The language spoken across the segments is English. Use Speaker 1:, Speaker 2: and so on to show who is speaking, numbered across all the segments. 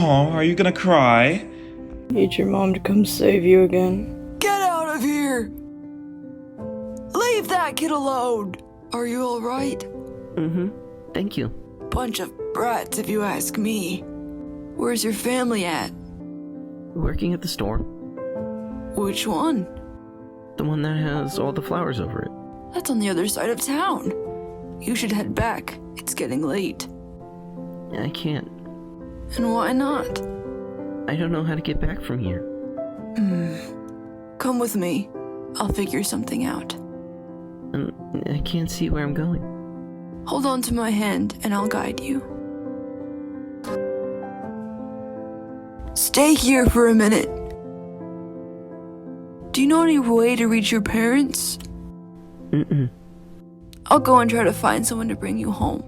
Speaker 1: Oh, are you gonna cry?
Speaker 2: Need your mom to come save you again.
Speaker 3: Get out of here! Leave that kid alone! Are you alright?
Speaker 4: Thank you.
Speaker 3: Bunch of brats, if you ask me. Where's your family at?
Speaker 4: Working at the store.
Speaker 3: Which one?
Speaker 4: The one that has all the flowers over it.
Speaker 3: That's on the other side of town. You should head back. It's getting late.
Speaker 4: I can't.
Speaker 3: And why not?
Speaker 4: I don't know how to get back from here.
Speaker 3: Come with me. I'll figure something out.
Speaker 4: I can't see where I'm going.
Speaker 3: Hold on to my hand and I'll guide you. Stay here for a minute. Do you know any way to reach your parents? I'll go and try to find someone to bring you home.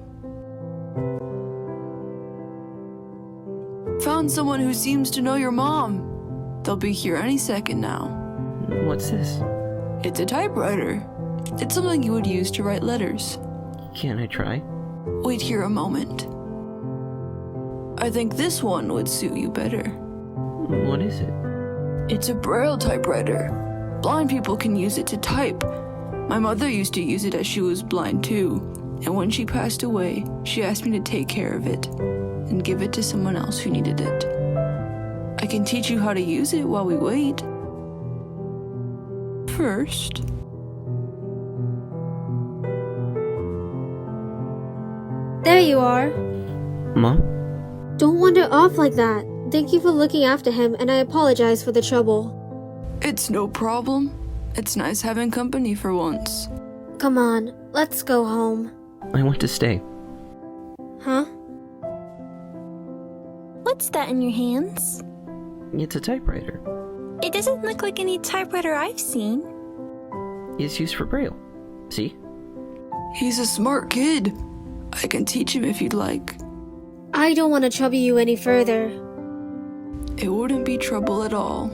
Speaker 3: Found someone who seems to know your mom. They'll be here any second now.
Speaker 4: What's this?
Speaker 3: It's a typewriter. It's something you would use to write letters.
Speaker 4: Can I try?
Speaker 3: Wait here a moment. I think this one would suit you better.
Speaker 4: What is it?
Speaker 3: It's a Braille typewriter. Blind people can use it to type. My mother used to use it as she was blind too, and when she passed away, she asked me to take care of it and give it to someone else who needed it. I can teach you how to use it while we wait. First,
Speaker 5: There you are.
Speaker 4: Mom?
Speaker 5: Don't wander off like that. Thank you for looking after him, and I apologize for the trouble.
Speaker 3: it's no problem. It's nice having company for once.
Speaker 5: Come on, let's go home.
Speaker 4: I want to stay.
Speaker 5: Huh?
Speaker 6: What's that in your hands?
Speaker 4: It's a typewriter.
Speaker 6: It doesn't look like any typewriter I've seen.
Speaker 4: It's used for Braille. See?
Speaker 3: He's a smart kid. I can teach him if you'd like.
Speaker 5: I don't want to trouble you any further.
Speaker 3: It wouldn't be trouble at all.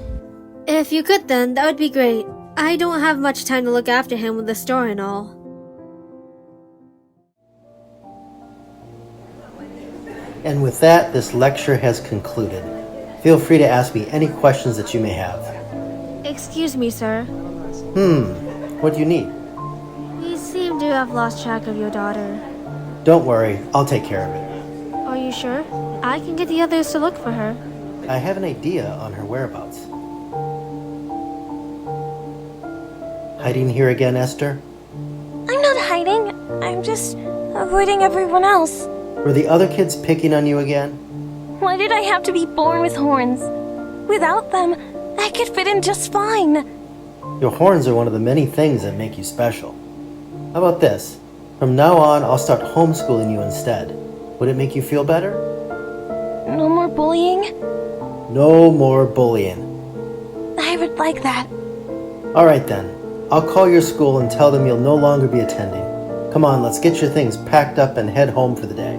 Speaker 5: If you could then, that would be great. I don't have much time to look after him with the store and all.
Speaker 7: And with that, this lecture has concluded. Feel free to ask me any questions that you may have.
Speaker 5: Excuse me, sir.
Speaker 7: What do you need?
Speaker 5: We seem to have lost track of your daughter.
Speaker 7: Don't worry, I'll take care of it.
Speaker 5: Are you sure? I can get the others to look for her.
Speaker 7: I have an idea on her whereabouts. Hiding here again, Ester?
Speaker 6: I'm not hiding. I'm just avoiding everyone else.
Speaker 7: Were the other kids picking on you again?
Speaker 6: Why did I have to be born with horns? Without them, I could fit in just fine.
Speaker 7: Your horns are one of the many things that make you special. How about this? From now on, I'll start homeschooling you instead. Would it make you feel better?
Speaker 6: No more bullying?
Speaker 7: No more bullying.
Speaker 6: I would like that.
Speaker 7: Alright then. I'll call your school and tell them you'll no longer be attending. Come on, let's get your things packed up and head home for the day.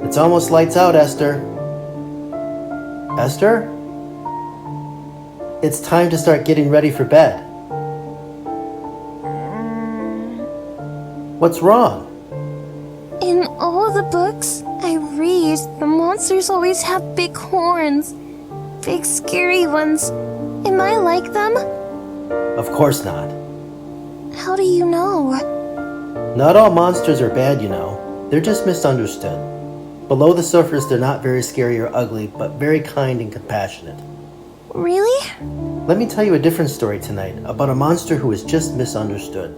Speaker 7: It's almost lights out, Esther. Esther? It's time to start getting ready for bed. What's wrong?
Speaker 6: In all the books I read, the monsters always have big horns. Big scary ones. Am I like them?
Speaker 7: Of course not.
Speaker 6: How do you know?
Speaker 7: Not all monsters are bad, you know. They're just misunderstood. Below the surface, they're not very scary or ugly, but very kind and compassionate.
Speaker 6: Really?
Speaker 7: Let me tell you a different story tonight about a monster who is just misunderstood.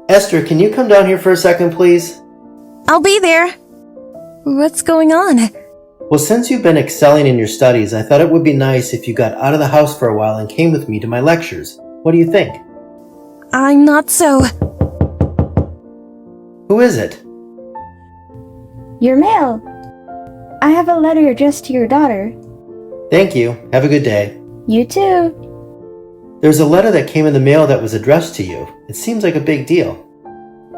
Speaker 7: Esther, can you come down here for a second, please?
Speaker 6: I'll be there. What's going on?
Speaker 7: Well, since you've been excelling in your studies, I thought it would be nice if you got out of the house for a while and came with me to my lectures. What do you think?
Speaker 6: I'm not so...
Speaker 7: Who is it?
Speaker 8: Your mail. I have a letter addressed to your daughter.
Speaker 7: Thank you. Have a good day.
Speaker 8: You too.
Speaker 7: There's a letter that came in the mail that was addressed to you. It seems like a big deal.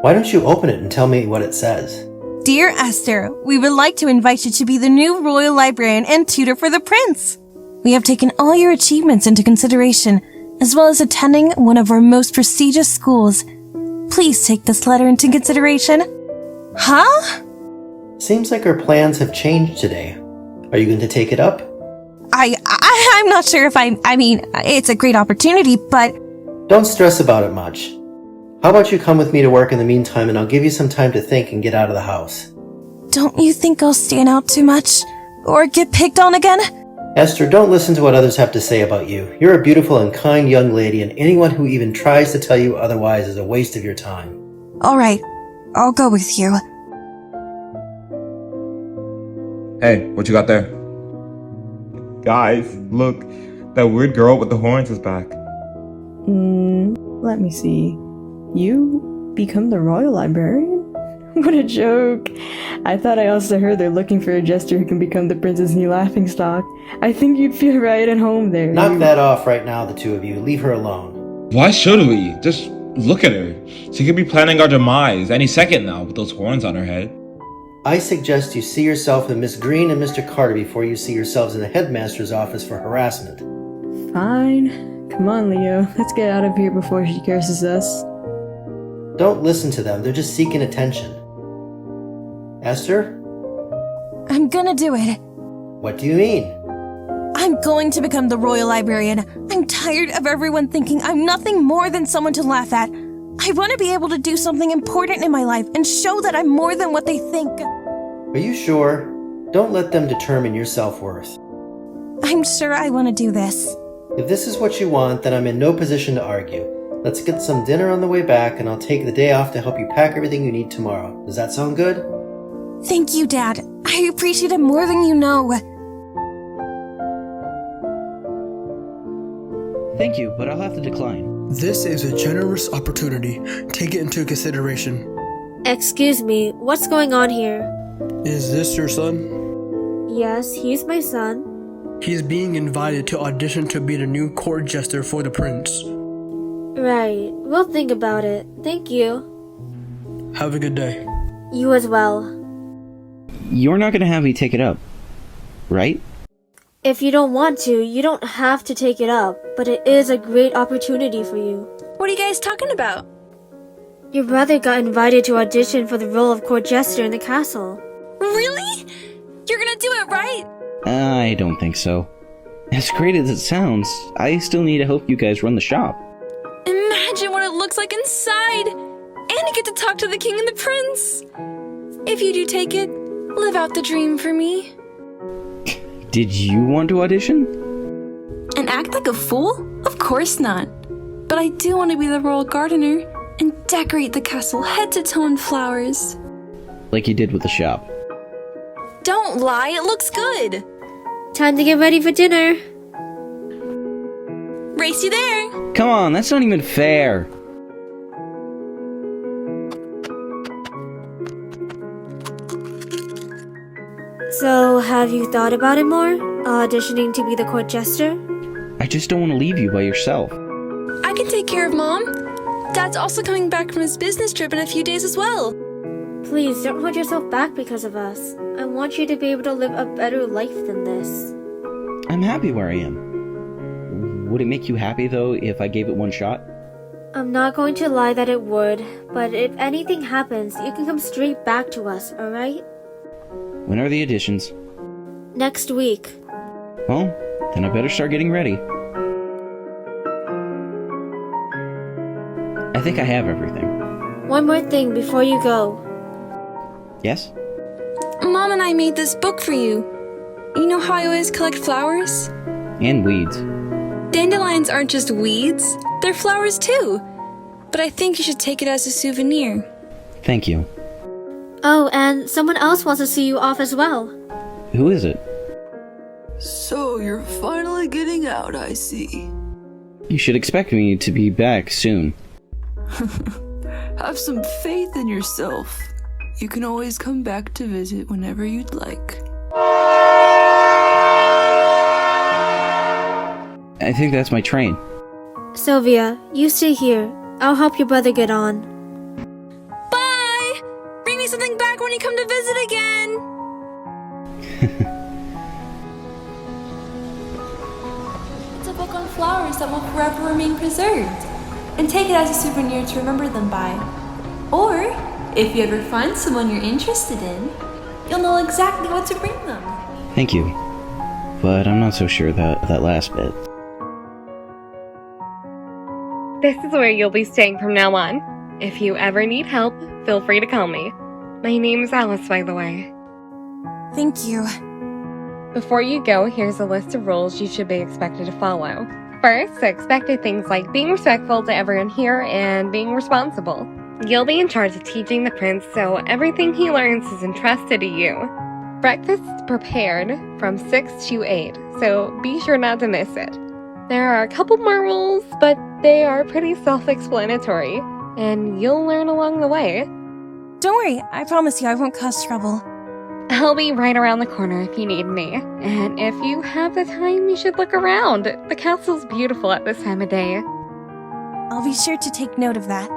Speaker 7: Why don't you open it and tell me what it says?
Speaker 9: Dear Esther, we would like to invite you to be the new royal librarian and tutor for the prince. We have taken all your achievements into consideration as well as attending one of our most prestigious schools. Please take this letter into consideration. Huh?
Speaker 7: Seems like our plans have changed today. Are you going to take it up?
Speaker 9: I'm not sure if I mean, it's a great opportunity, but...
Speaker 7: Don't stress about it much. How about you come with me to work in the meantime and I'll give you some time to think and get out of the house.
Speaker 9: Don't you think I'll stand out too much? Or get picked on again?
Speaker 7: Esther, don't listen to what others have to say about you. You're a beautiful and kind young lady, and anyone who even tries to tell you otherwise is a waste of your time.
Speaker 9: Alright, I'll go with you.
Speaker 1: Hey, what you got there? Guys, look. That weird girl with the horns is back.
Speaker 2: Let me see. You become the royal librarian? What a joke. I thought I also heard they're looking for a jester who can become the prince's new laughingstock. I think you'd feel right at home there.
Speaker 7: Knock that off right now, the two of you. Leave her alone.
Speaker 1: Why should we? Just look at her. She could be planning our demise any second now with those horns on her head.
Speaker 7: I suggest you see yourself in Miss Green and Mr. Carter before you see yourselves in the headmaster's office for harassment.
Speaker 2: Fine. Come on, Leo. Let's get out of here before she curses us.
Speaker 7: Don't listen to them. They're just seeking attention. Esther?
Speaker 9: I'm gonna do it.
Speaker 7: What do you mean?
Speaker 9: I'm going to become the royal librarian. I'm tired of everyone thinking I'm nothing more than someone to laugh at. I want to be able to do something important in my life and show that I'm more than what they think.
Speaker 7: Are you sure? Don't let them determine your self-worth.
Speaker 9: I'm sure I want to do this.
Speaker 7: If this is what you want, then I'm in no position to argue. Let's get some dinner on the way back, and I'll take the day off to help you pack everything you need tomorrow. Does that sound good?
Speaker 9: Thank you, Dad. I appreciate it more than you know.
Speaker 4: Thank you, but I'll have to decline.
Speaker 10: This is a generous opportunity. Take it into consideration.
Speaker 5: Excuse me, what's going on here?
Speaker 10: Is this your son?
Speaker 5: Yes, he's my son.
Speaker 10: He's being invited to audition to be the new court jester for the prince.
Speaker 5: Right, we'll think about it. Thank you.
Speaker 10: Have a good day.
Speaker 5: You as well.
Speaker 4: You're not gonna have me take it up, right?
Speaker 5: If you don't want to, you don't have to take it up, but it is a great opportunity for you.
Speaker 3: What are you guys talking about?
Speaker 5: Your brother got invited to audition for the role of court jester in the castle.
Speaker 3: Really? You're gonna do it, right?
Speaker 4: I don't think so. As great as it sounds, I still need to help you guys run the shop.
Speaker 3: Imagine what it looks like inside! And you get to talk to the king and the prince! If you do take it, live out the dream for me.
Speaker 4: Did you want to audition?
Speaker 3: And act like a fool? Of course not. But I do want to be the royal gardener and decorate the castle head to toe in flowers.
Speaker 4: Like you did with the shop.
Speaker 3: Don't lie, it looks good!
Speaker 5: Time to get ready for dinner.
Speaker 3: Race you there!
Speaker 4: Come on, that's not even fair.
Speaker 5: So, have you thought about it more? Auditioning to be the court jester?
Speaker 4: I just don't want to leave you by yourself.
Speaker 3: I can take care of Mom. Dad's also coming back from his business trip in a few days as well.
Speaker 5: Please, don't hold yourself back because of us. I want you to be able to live a better life than this.
Speaker 4: I'm happy where I am. Would it make you happy, though, if I gave it one shot?
Speaker 5: I'm not going to lie that it would, but if anything happens, you can come straight back to us, alright?
Speaker 4: When are the auditions?
Speaker 5: Next week.
Speaker 4: Well, then I better start getting ready. I think I have everything.
Speaker 5: One more thing before you go.
Speaker 4: Yes?
Speaker 3: Mom and I made this book for you. You know how I always collect flowers?
Speaker 4: And weeds.
Speaker 3: Dandelions aren't just weeds, they're flowers too. But I think you should take it as a souvenir.
Speaker 4: Thank you.
Speaker 5: Oh, and someone else wants to see you off as well.
Speaker 4: Who is it?
Speaker 3: So you're finally getting out, I see.
Speaker 4: You should expect me to be back soon.
Speaker 3: Have some faith in yourself. You can always come back to visit whenever you'd like.
Speaker 4: I think that's my train.
Speaker 5: Sylvia, you stay here. I'll help your brother get on.
Speaker 3: Bye! Bring me something back when you come to visit again! It's a book on
Speaker 11: flowers that will forever remain preserved, and take it as a souvenir to remember them by. Or, if you ever find someone you're interested in, you'll know exactly what to bring them.
Speaker 4: Thank you. But I'm not so sure that last bit.
Speaker 12: This is where you'll be staying from now on. If you ever need help, feel free to call me. My name is Alice, by the way.
Speaker 9: Thank you.
Speaker 12: Before you go, here's a list of rules you should be expected to follow. First, expected things like being respectful to everyone here and being responsible. You'll be in charge of teaching the prince, so everything he learns is entrusted to you. Breakfast is prepared from 6 to 8, so be sure not to miss it. There are a couple more rules, but they are pretty self-explanatory, and you'll learn along the way.
Speaker 9: Don't worry, I promise you I won't cause trouble.
Speaker 12: I'll be right around the corner if you need me, and if you have the time, you should look around. The castle's beautiful at this time of day.
Speaker 9: I'll be sure to take note of that.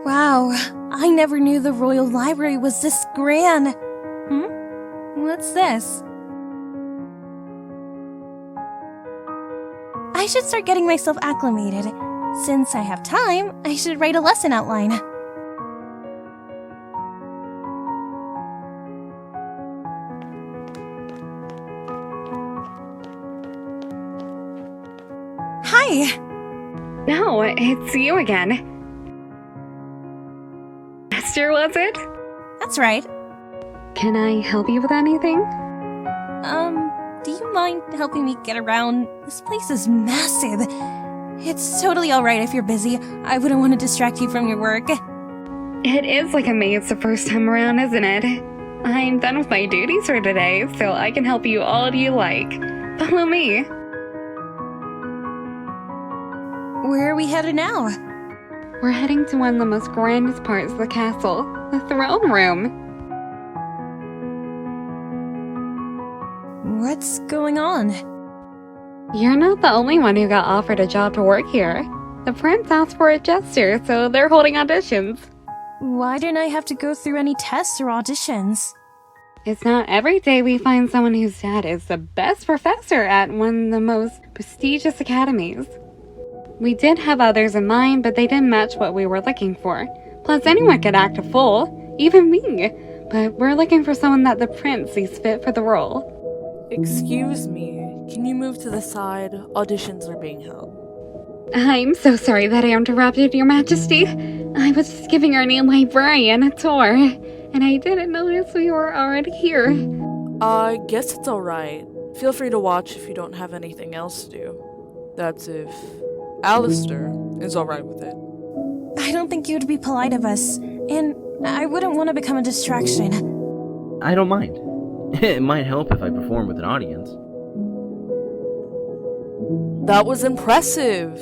Speaker 9: Wow, I never knew the Royal Library was this grand. What's this? I should start getting myself acclimated. Since I have time, I should write a lesson outline. Hi!
Speaker 12: No, it's you again. Ester, was it?
Speaker 9: That's right.
Speaker 12: Can I help you with anything?
Speaker 9: Do you mind helping me get around? This place is massive. It's totally alright if you're busy. I wouldn't want to distract you from your work.
Speaker 12: It is like a maze the first time around, isn't it? I'm done with my duties for today, so I can help you all you like. Follow me.
Speaker 9: Where are we headed now?
Speaker 12: We're heading to one of the most grandest parts of the castle, the throne room.
Speaker 9: What's going on?
Speaker 12: You're not the only one who got offered a job to work here. The prince asked for a jester, so they're holding auditions.
Speaker 9: Why didn't I have to go through any tests or auditions?
Speaker 12: It's not every day we find someone whose dad is the best professor at one of the most prestigious academies. We did have others in mind, but they didn't match what we were looking for. Plus, anyone could act a fool, even me. But we're looking for someone that the prince sees fit for the role.
Speaker 13: Excuse me, can you move to the side? Auditions are being held.
Speaker 12: I'm so sorry that I interrupted, Your Majesty. I was just giving our new librarian a tour, and I didn't notice we were already here.
Speaker 13: I guess it's alright. Feel free to watch if you don't have anything else to do. That's if Alastor is alright with it.
Speaker 9: I don't think you'd be polite of us, and I wouldn't want to become a distraction.
Speaker 4: I don't mind. It might help if I perform with an audience.
Speaker 13: That was impressive!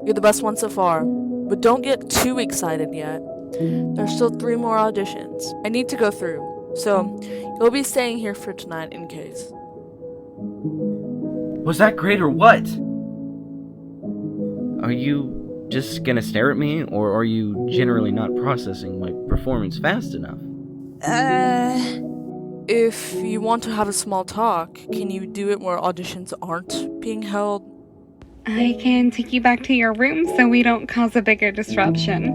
Speaker 13: You're the best one so far. But don't get too excited yet. There's still 3 more auditions I need to go through, so you'll be staying here for tonight in case.
Speaker 4: Was that great or what? Are you just gonna stare at me, or are you generally not processing my performance fast enough?
Speaker 13: If you want to have a small talk, can you do it where auditions aren't being held?
Speaker 12: I can take you back to your room so we don't cause a bigger disruption.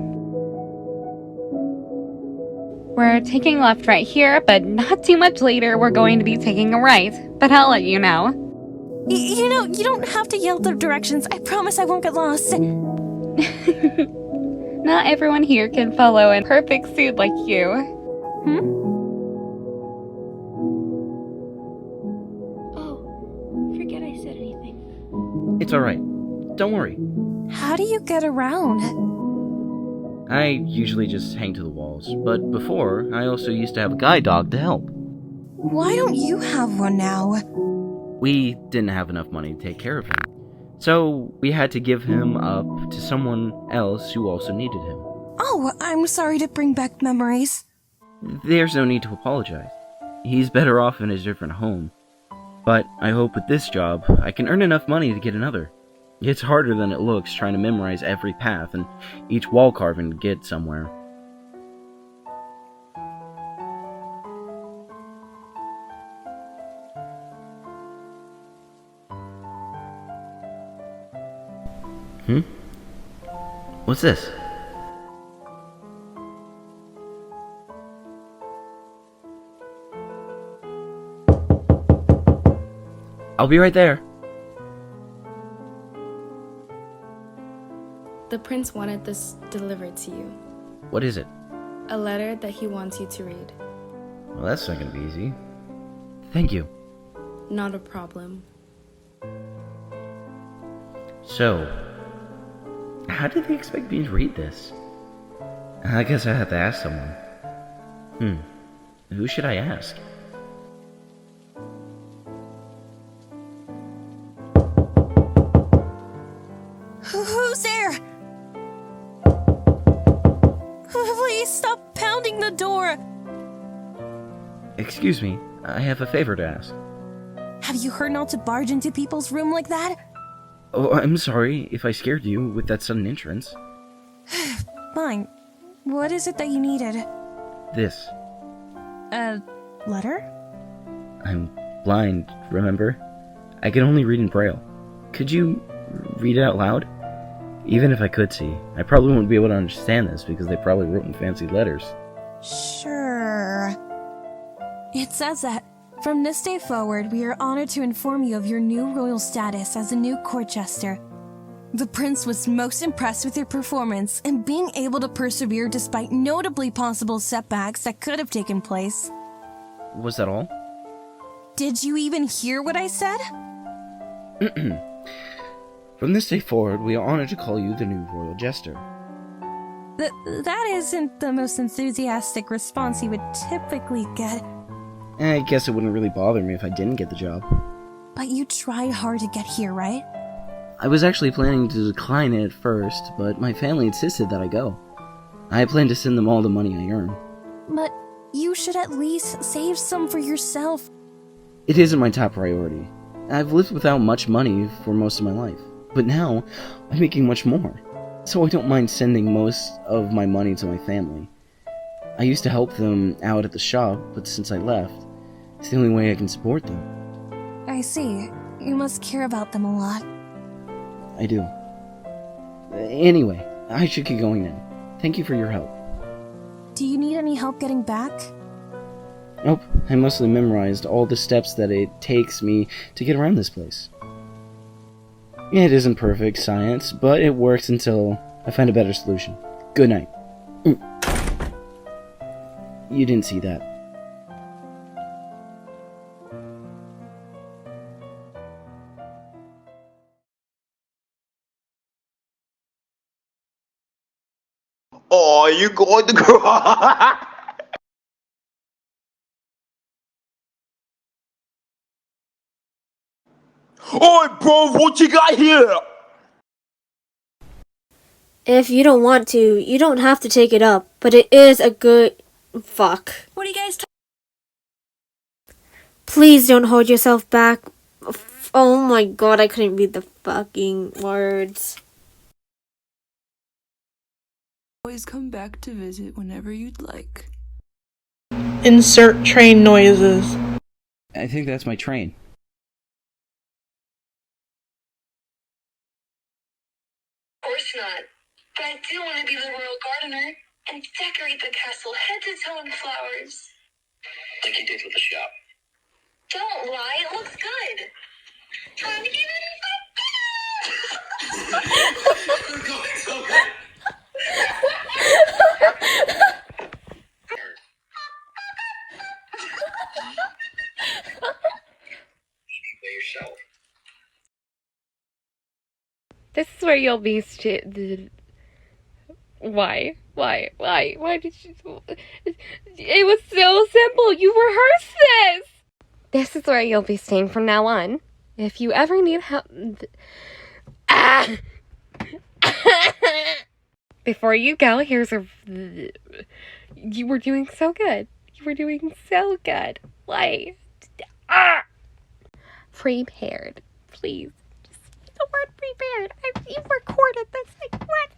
Speaker 12: We're taking left right here, but not too much later we're going to be taking a right. But I'll let you know.
Speaker 9: You know, you don't have to yell the directions. I promise I won't get lost.
Speaker 12: Not everyone here can follow a perfect suit like you.
Speaker 5: Forget I said anything.
Speaker 4: It's alright. Don't worry.
Speaker 9: How do you get around?
Speaker 4: I usually just hang to the walls, but before, I also used to have a guide dog to help.
Speaker 9: Why don't you have one now?
Speaker 4: We didn't have enough money to take care of him, so we had to give him up to someone else who also needed him.
Speaker 9: Oh, I'm sorry to bring back memories.
Speaker 4: There's no need to apologize. He's better off in a different home. But I hope with this job, I can earn enough money to get another. It's harder than it looks trying to memorize every path and each wall carving to get somewhere. What's this? I'll be right there.
Speaker 14: The prince wanted this delivered to you.
Speaker 4: What is it?
Speaker 14: A letter that he wants you to read.
Speaker 4: Well, that's not gonna be easy. Thank you.
Speaker 14: Not a problem.
Speaker 4: So, how did they expect me to read this? I guess I have to ask someone. Who should I ask?
Speaker 9: Who's there? Please stop pounding the door.
Speaker 4: Excuse me, I have a favor to ask.
Speaker 9: Have you heard not to barge into people's room like that?
Speaker 4: Oh, I'm sorry if I scared you with that sudden entrance.
Speaker 9: Fine. What is it that you needed?
Speaker 4: This.
Speaker 9: A letter?
Speaker 4: I'm blind, remember? I can only read in Braille. Could you read it out loud? Even if I could see, I probably wouldn't be able to understand this because they probably wrote in fancy letters.
Speaker 9: Sure. It says that, from this day forward, we are honored to inform you of your new royal status as a new court jester. The prince was most impressed with your performance and being able to persevere despite notably possible setbacks that could have taken place.
Speaker 4: Was that all?
Speaker 9: Did you even hear what I said?
Speaker 4: From this day forward, we are honored to call you the new royal jester.
Speaker 9: That isn't the most enthusiastic response you would typically get.
Speaker 4: I guess it wouldn't really bother me if I didn't get the job.
Speaker 9: But you tried hard to get here, right?
Speaker 4: I was actually planning to decline it at first, but my family insisted that I go. I plan to send them all the money I earn.
Speaker 9: But you should at least save some for yourself.
Speaker 4: It isn't my top priority. I've lived without much money for most of my life, but now I'm making much more, so I don't mind sending most of my money to my family. I used to help them out at the shop, but since I left, it's the only way I can support them.
Speaker 9: I see. You must care about them a lot.
Speaker 4: I do. Anyway, I should get going now. Thank you for your help.
Speaker 9: Do you need any help getting back?
Speaker 4: Nope, I mostly memorized all the steps that it takes me to get around this place. It isn't perfect science, but it works until I find a better solution. Good night. You didn't see that.
Speaker 1: Oh, you going to cry? Oi, bro, what you got here?
Speaker 5: If you don't want to, you don't have to take it up, but it is a good... Fuck.
Speaker 11: What are you guys
Speaker 5: Please don't hold yourself back. Oh my god, I couldn't read the fucking words.
Speaker 3: Always come back to visit whenever you'd like.
Speaker 15: Insert train noises.
Speaker 4: I think that's my train.
Speaker 16: Of course not. But I do want to be the royal gardener and decorate the castle head to toe in flowers.
Speaker 17: Like you did with the shop.
Speaker 16: Don't lie, it looks good. Time to give it
Speaker 17: We're going so good.
Speaker 12: By yourself. This is where you'll be Why did you... It was so simple. You rehearsed this. This is where you'll be staying from now on. If you ever need help... Before you go, here's a... You were doing so good. You were doing so good. Like... Prepared. Please. Just the word prepared. You've recorded this. Like, what?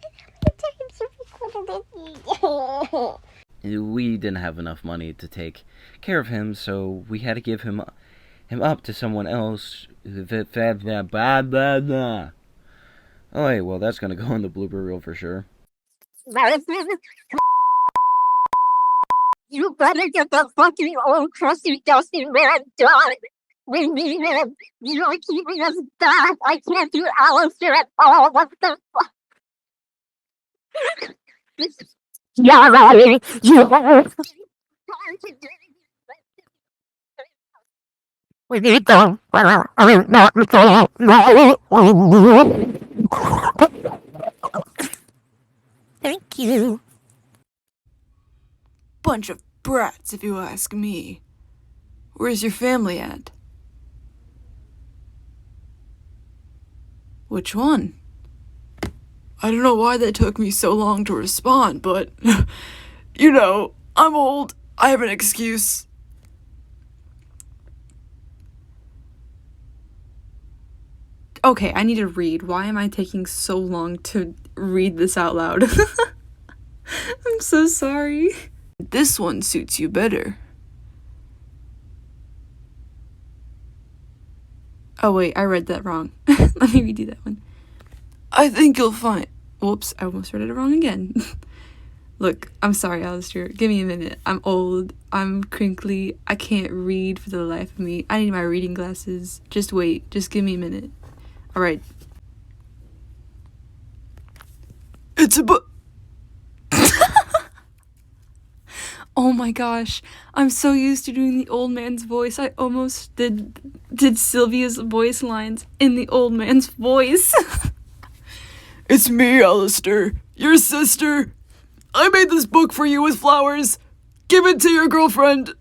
Speaker 4: We didn't have enough money to take care of him, so we had to give him up to someone else. Oh wait, well that's gonna go in the blooper reel for sure.
Speaker 18: You better get that fucking old crusty dusty man done. We need him. You're keeping us back. I can't do Alastor at all. What the fuck? Yeah, right. We need them. Thank you.
Speaker 3: Bunch of brats, if you ask me. Where's your family at? Which one? I don't know why that took me so long to respond, but you know, I'm old. I have an excuse. Okay, I need to read. Why am I taking so long to read this out loud? I'm so sorry. This one suits you better. Oh wait, I read that wrong. Let me redo that one. I think you'll find... Whoops, I almost read it wrong again. Look, I'm sorry, Alastor. Give me a minute. I'm old. I'm crinkly. I can't read for the life of me. I need my reading glasses. Just wait. Just give me a minute. Alright. It's a book. Oh my gosh. I'm so used to doing the old man's voice. I almost did Sylvia's voice lines in the old man's voice. It's me, Alastor. Your sister. I made this book for you with flowers. Give it to your girlfriend.